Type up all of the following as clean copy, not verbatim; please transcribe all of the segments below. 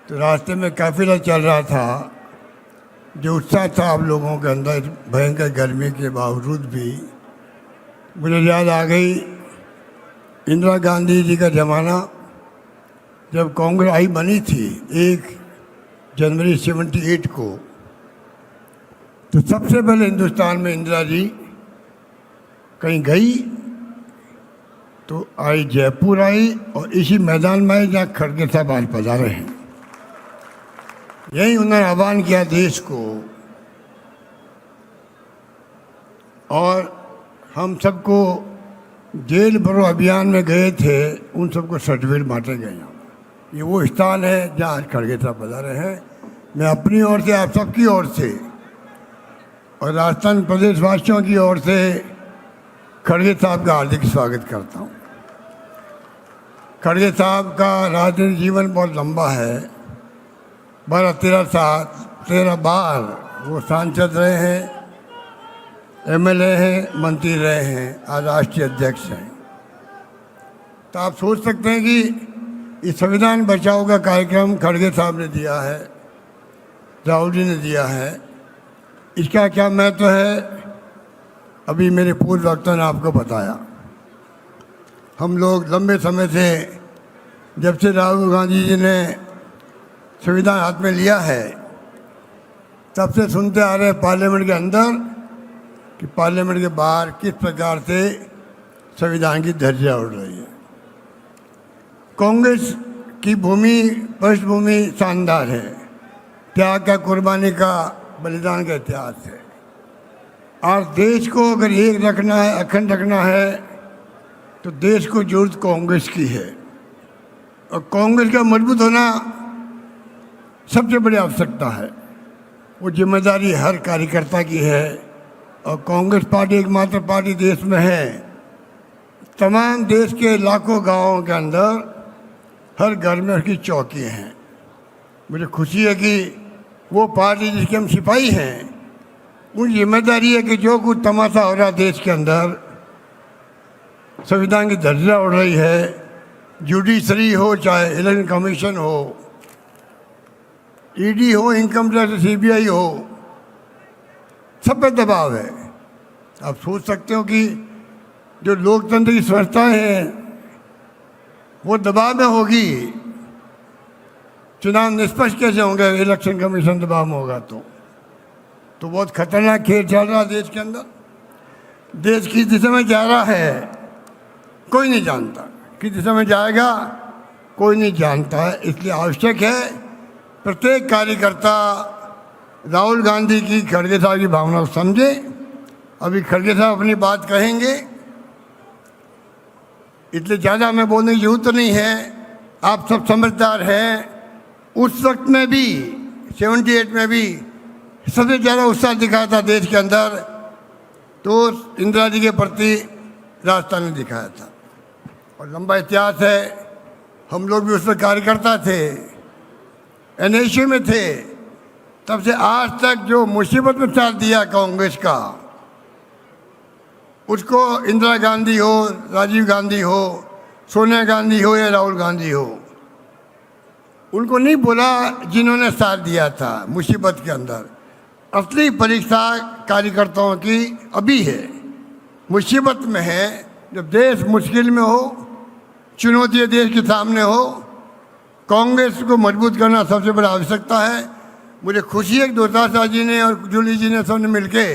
तो रास्ते में काफिला चल रहा था, जो उत्साह था आप लोगों के अंदर भयंकर गर्मी के बावजूद भी। मुझे याद आ गई इंदिरा गांधी जी का ज़माना, जब कांग्रेस आई बनी थी 1 जनवरी 78 को। तो सबसे पहले हिंदुस्तान में इंदिरा जी कहीं गई तो आई जयपुर आई, और इसी मैदान में आई जहाँ खड़गे साहब आज पधारे हैं। यही उन्होंने आह्वान किया देश को, और हम सबको जेल भरो अभियान में गए थे, उन सबको सर्टिफिकेट बांटे गए। ये वो स्थान है जहाँ आज खड़गे साहब पधारे हैं। मैं अपनी ओर से, आप सबकी ओर से और राजस्थान प्रदेश वासियों की ओर से खड़गे साहब का हार्दिक स्वागत करता हूँ। खड़गे साहब का राजनीतिक जीवन बहुत लंबा है। 13 बार वो सांसद रहे हैं, एमएलए हैं, मंत्री रहे हैं, आज राष्ट्रीय अध्यक्ष हैं। तो आप सोच सकते हैं कि इस संविधान बचाओ का कार्यक्रम खड़गे साहब ने दिया है, राहुल जी ने दिया है, इसका क्या महत्व है अभी मेरे पूर्व वक्ता ने आपको बताया। हम लोग लंबे समय से, जब से राहुल गांधी जी ने संविधान हाथ में लिया है, तब से सुनते आ रहे हैं पार्लियामेंट के अंदर कि पार्लियामेंट के बाहर किस प्रकार से संविधान की धज्जियां उड़ रही है। कांग्रेस की भूमि, पृष्ठभूमि शानदार है, त्याग का, कुर्बानी का, बलिदान का इतिहास है। और देश को अगर एक रखना है, अखंड रखना है, तो देश को जरूरत कांग्रेस की है। और कांग्रेस का मजबूत होना सबसे बड़ी आवश्यकता है। वो जिम्मेदारी हर कार्यकर्ता की है। और कांग्रेस पार्टी एकमात्र पार्टी देश में है, तमाम देश के लाखों गांवों के अंदर हर घर में उसकी चौकी हैं। मुझे खुशी है कि वो पार्टी जिसके हम सिपाही हैं, उन जिम्मेदारी है कि जो कुछ तमाशा हो रहा देश के अंदर, संविधान की धज्जियां उड़ रही है, जुडिशरी हो, चाहे इलेक्शन कमीशन हो, ईडी हो, इनकम टैक्स, सीबीआई हो, सब पे दबाव है। आप सोच सकते हो कि जो लोकतंत्र की संस्थाएं हैं वो दबाव में होगी, चुनाव निष्पक्ष कैसे होंगे, इलेक्शन कमीशन दबाव में होगा तो बहुत खतरनाक खेल चल रहा है देश के अंदर। देश किस दिशा में जा रहा है कोई नहीं जानता, किस दिशा में जाएगा कोई नहीं जानता है। इसलिए आवश्यक है प्रत्येक कार्यकर्ता राहुल गांधी की, खड़गे साहब की भावना को समझे। अभी खड़गे साहब अपनी बात कहेंगे, इसलिए ज़्यादा हमें बोलने की जरूरत नहीं है। आप सब समझदार हैं। उस वक्त में भी 78 में भी सबसे ज़्यादा उत्साह दिखाया था देश के अंदर, तो इंदिरा जी के प्रति राजस्थान ने दिखाया था। और लंबा इतिहास है, हम लोग भी उसमें कार्यकर्ता थे, एनएसयू में थे। तब से आज तक जो मुसीबत में साथ दिया कांग्रेस का, उसको इंदिरा गांधी हो, राजीव गांधी हो, सोनिया गांधी हो या राहुल गांधी हो, उनको नहीं बोला जिन्होंने साथ दिया था मुसीबत के अंदर। असली परीक्षा कार्यकर्ताओं की अभी है, मुसीबत में है। जब देश मुश्किल में हो, चुनौतियाँ देश के सामने हो, कांग्रेस को मजबूत करना सबसे बड़ा आवश्यकता है। मुझे खुशी है कि दोता शाह जी ने और जूली जी ने सबने मिलके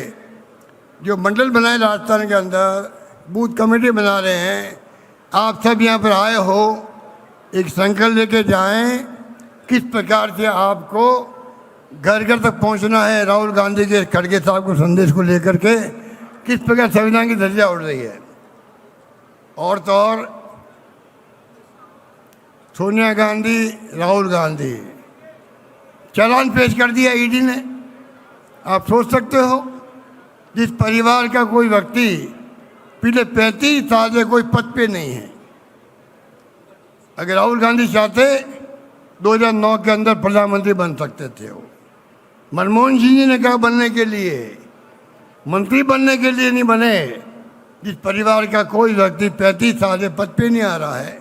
जो मंडल बनाए राजस्थान के अंदर, बूथ कमेटी बना रहे हैं। आप सब यहाँ पर आए हो, एक संकल्प लेके जाएं किस प्रकार से आपको घर घर तक पहुँचना है। राहुल गांधी के, खड़गे साहब को संदेश को लेकर के किस प्रकार संविधान की धज्जियां उड़ रही है। और तो और सोनिया गांधी, राहुल गांधी, चालान पेश कर दिया ईडी ने। आप सोच सकते हो, जिस परिवार का कोई व्यक्ति पिछले 35 साल से कोई पद पे नहीं है, अगर राहुल गांधी चाहते 2009 के अंदर प्रधानमंत्री बन सकते थे। वो मनमोहन सिंह जी ने कहा बनने के लिए, मंत्री बनने के लिए नहीं बने। जिस परिवार का कोई व्यक्ति 35 साल से पद पे नहीं आ रहा है,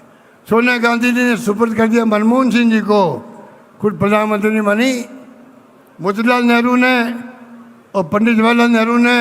सोनिया गांधी जी ने सुपुर्द कर दिया मनमोहन सिंह जी को खुद प्रधानमंत्री बनी। मोतीलाल नेहरू ने और पंडित जवाहरलाल नेहरू ने